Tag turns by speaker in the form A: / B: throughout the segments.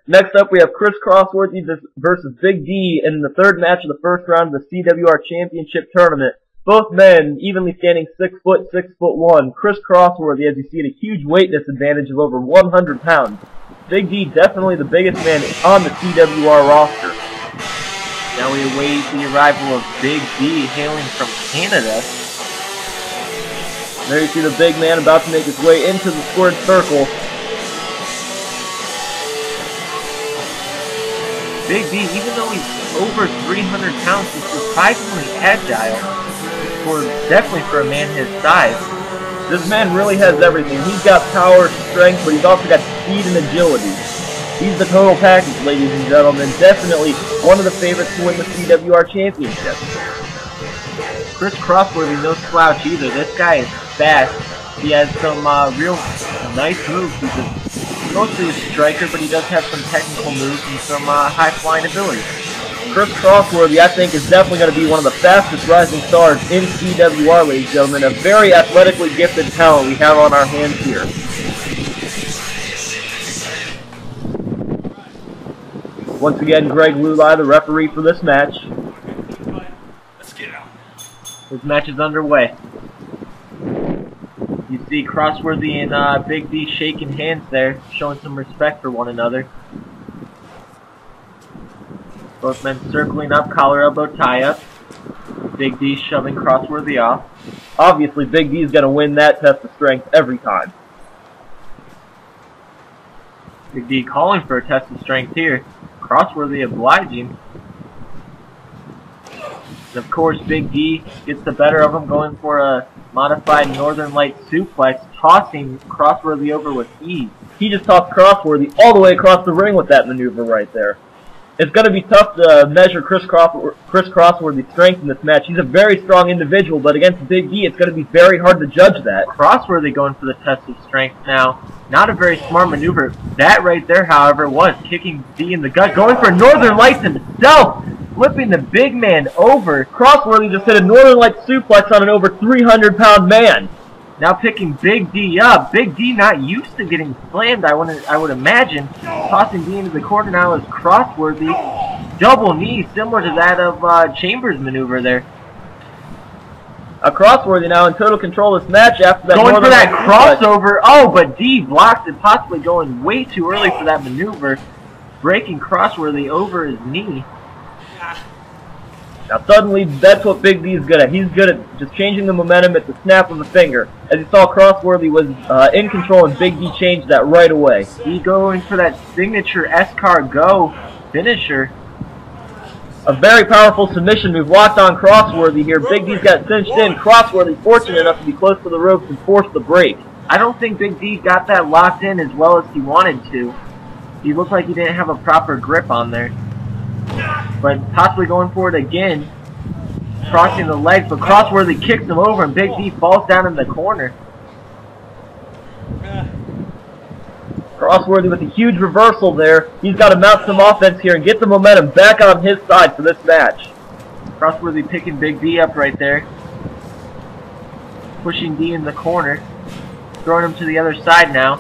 A: Next up, we have Crossworthy versus Big D in the third match of the first round of the CWR Championship Tournament. Both men evenly standing 6 foot, 6'1". Crossworthy, as you see, at a huge weight disadvantage of over 100 pounds. Big D definitely the biggest man on the CWR roster.
B: Now we await the arrival of Big D hailing from Canada.
A: There you see the big man about to make his way into the squared circle.
B: Big D, even though he's over 300 pounds, is surprisingly agile. Definitely for a man his size.
A: This man really has everything. He's got power, strength, but he's also got speed and agility. He's the total package, ladies and gentlemen. Definitely one of the favorites to win the CWR Championship.
B: Crossworthy, no slouch either. This guy is fast. He has some real nice moves. He's mostly a striker, but he does have some technical moves and some high-flying ability.
A: Crossworthy, I think, is definitely going to be one of the fastest rising stars in CWR, ladies and gentlemen. A very athletically gifted talent we have on our hands here. Once again, Greg Lulai, the referee for this match.
B: This match is underway. You see Crossworthy and Big D shaking hands there, showing some respect for one another. Both men circling up, collar elbow tie up. Big D shoving Crossworthy off.
A: Obviously, Big D is going to win that test of strength every time.
B: Big D calling for a test of strength here. Crossworthy obliging. And of course, Big D gets the better of him, going for a modified Northern Light suplex, tossing Crossworthy over with ease.
A: He just tossed Crossworthy all the way across the ring with that maneuver right there. It's going to be tough to measure Chris Crossworthy's strength in this match. He's a very strong individual, but against Big D, it's going to be very hard to judge that.
B: Crossworthy going for the test of strength now. Not a very smart maneuver. That right there, however, was kicking D in the gut, going for Northern Lights himself, flipping the big man over.
A: Crossworthy just hit a Northern Lights suplex on an over 300-pound man.
B: Now picking Big D up. Big D not used to getting slammed, I would imagine. Tossing D into the corner now is Crossworthy. Double knee, similar to that of Chambers' maneuver there.
A: Crossworthy now in total control of this match after that.
B: Going for that crossover. Oh, but D blocks it, possibly going way too early for that maneuver. Breaking Crossworthy over his knee.
A: Now suddenly, that's what Big D is good at. He's good at just changing the momentum at the snap of the finger. As you saw, Crossworthy was in control, and Big D changed that right away.
B: D going for that signature escargot finisher.
A: A very powerful submission move locked on Crossworthy here. Big D's got cinched in. Crossworthy fortunate enough to be close to the ropes and force the break.
B: I don't think Big D got that locked in as well as he wanted to. He looked like he didn't have a proper grip on there. But possibly going for it again, crossing the legs, but Crossworthy kicks him over and Big D falls down in the corner.
A: Crossworthy with a huge reversal there. He's got to mount some offense here and get the momentum back on his side for this match.
B: Crossworthy picking Big D up right there. Pushing D in the corner. Throwing him to the other side now.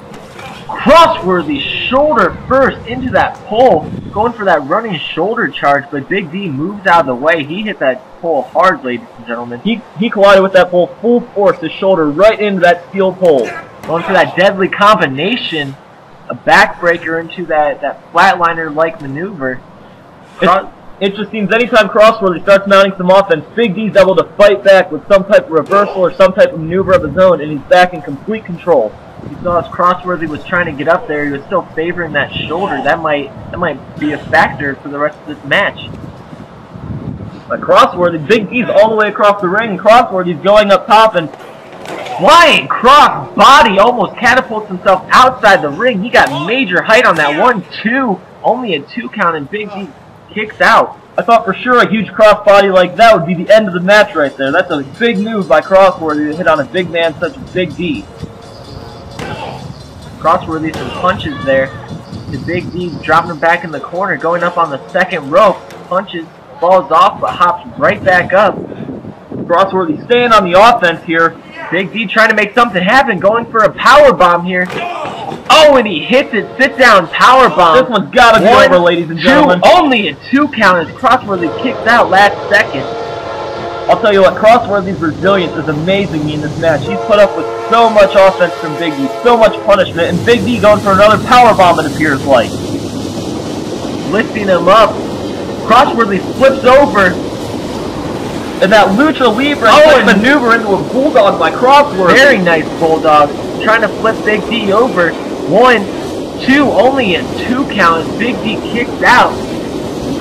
B: Crossworthy shoulder first into that pole. Going for that running shoulder charge, but Big D moves out of the way. He hit that pole hard, ladies and gentlemen.
A: He collided with that pole full force, his shoulder right into that steel pole.
B: Going for that deadly combination. A backbreaker into that flatliner-like maneuver.
A: It just seems anytime Crossworthy starts mounting some offense, Big D's able to fight back with some type of reversal or some type of maneuver of his own, and he's back in complete control.
B: You saw as Crossworthy was trying to get up there, he was still favoring that shoulder. That might be a factor for the rest of this match.
A: But Crossworthy, Big D's all the way across the ring, and Crossworthy's going up top and
B: flying cross body, almost catapults himself outside the ring. He got major height on that 1-2, only a 2 count, and Big D kicks out.
A: I thought for sure a huge cross body like that would be the end of the match right there. That's a big move by Crossworthy to hit on a big man such as Big D.
B: Crossworthy some punches there. The Big D dropping him back in the corner, going up on the second rope. Punches, falls off, but hops right back up.
A: Crossworthy staying on the offense here.
B: Big D trying to make something happen, going for a power bomb here. Oh, and he hits it. Sit down powerbomb.
A: This one's gotta be over, ladies and gentlemen.
B: Only a 2 count as Crossworthy kicks out last second.
A: I'll tell you what, Crossworthy's resilience is amazing in this match. He's put up with so much offense from Big D, so much punishment, and Big D going for another powerbomb, it appears like.
B: Lifting him up. Crossworthy flips over.
A: And that lucha libre maneuver into a bulldog by Crossworthy.
B: Very nice bulldog. Trying to flip Big D over. 1, 2, only a 2 count as Big D kicks out.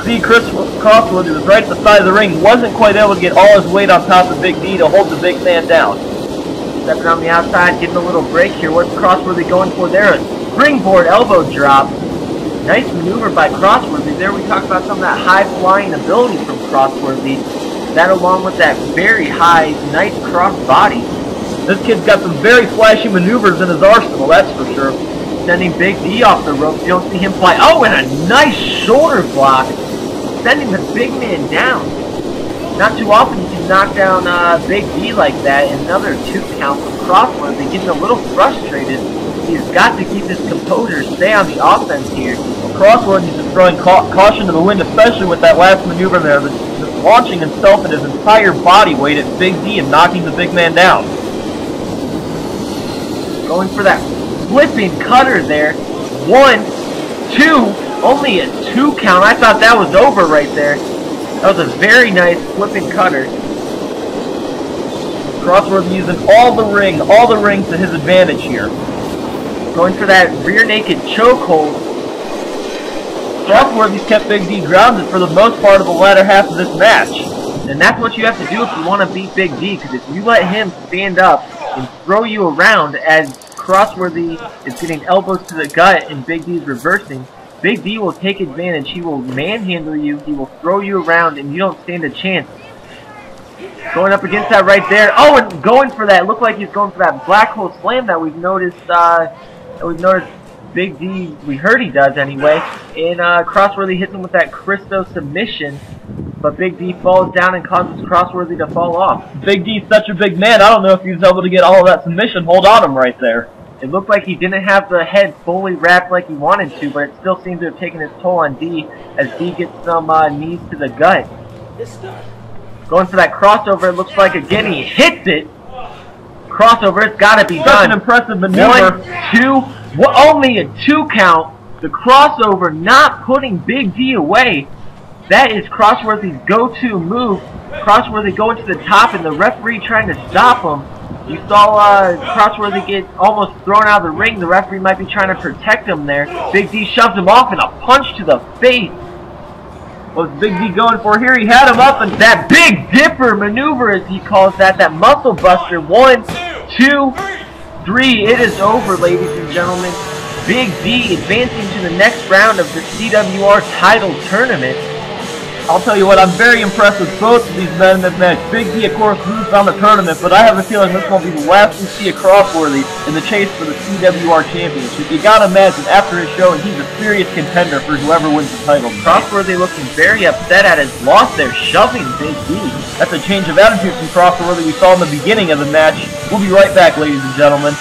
A: See, Crossworthy was right at the side of the ring, wasn't quite able to get all his weight on top of Big D to hold the big man down.
B: Stepping on the outside, getting a little break here. What's Crossworthy going for there? A springboard elbow drop. Nice maneuver by Crossworthy. There we talk about some of that high-flying ability from Crossworthy. That along with that very high, nice cross body.
A: This kid's got some very flashy maneuvers in his arsenal, that's for sure.
B: Sending Big D off the ropes. You don't see him fly. Oh, and a nice shoulder block. Sending the big man down. Not too often you can knock down Big D like that. Another 2 count from Crossworthy. Getting a little frustrated. He's got to keep his composure, stay on the offense here.
A: Crossworthy's just throwing caution to the wind, especially with that last maneuver there. Just launching himself and his entire body weight at Big D and knocking the big man down.
B: Going for that flipping cutter there. 1, 2, only a 2 count. I thought that was over right there. That was a very nice flipping cutter.
A: Crossworthy using all the ring to his advantage here.
B: Going for that rear naked chokehold.
A: Crossworthy's kept Big D grounded for the most part of the latter half of this match.
B: And that's what you have to do if you want to beat Big D, because if you let him stand up and throw you around as Crossworthy is getting elbows to the gut and Big D is reversing, Big D will take advantage. He will manhandle you, he will throw you around, and you don't stand a chance. Going up against that right there. Oh, and going for that. Looked like he's going for that black hole slam that we've noticed. Big D, we heard he does anyway. And Crossworthy hits him with that Christo submission. But Big D falls down and causes Crossworthy to fall off.
A: Big D's such a big man, I don't know if he was able to get all of that submission hold on him right there.
B: It looked like he didn't have the head fully wrapped like he wanted to, but it still seemed to have taken its toll on D as D gets some knees to the gut. Going for that crossover, it looks like again he hits it. Crossover, it's got to be done.
A: Such an impressive maneuver.
B: 1, 2, only a 2 count. The crossover not putting Big D away. That is Crossworthy's go-to move. Crossworthy going to the top and the referee trying to stop him. You saw Crossworthy get almost thrown out of the ring. The referee might be trying to protect him there. Big D shoves him off and a punch to the face.
A: What's Big D going for here? He had him up and
B: that Big Dipper maneuver, as he calls that muscle buster. 1, 2, 3. It is over, ladies and gentlemen. Big D advancing to the next round of the CWR title tournament.
A: I'll tell you what, I'm very impressed with both of these men in this match. Big D, of course, moves on the tournament, but I have a feeling this won't be the last we see of Crossworthy in the chase for the CWR Championship. You gotta imagine, after his show, he's a serious contender for whoever wins the title.
B: Crossworthy looking very upset at his loss there, shoving Big D.
A: That's a change of attitude from Crossworthy we saw in the beginning of the match. We'll be right back, ladies and gentlemen.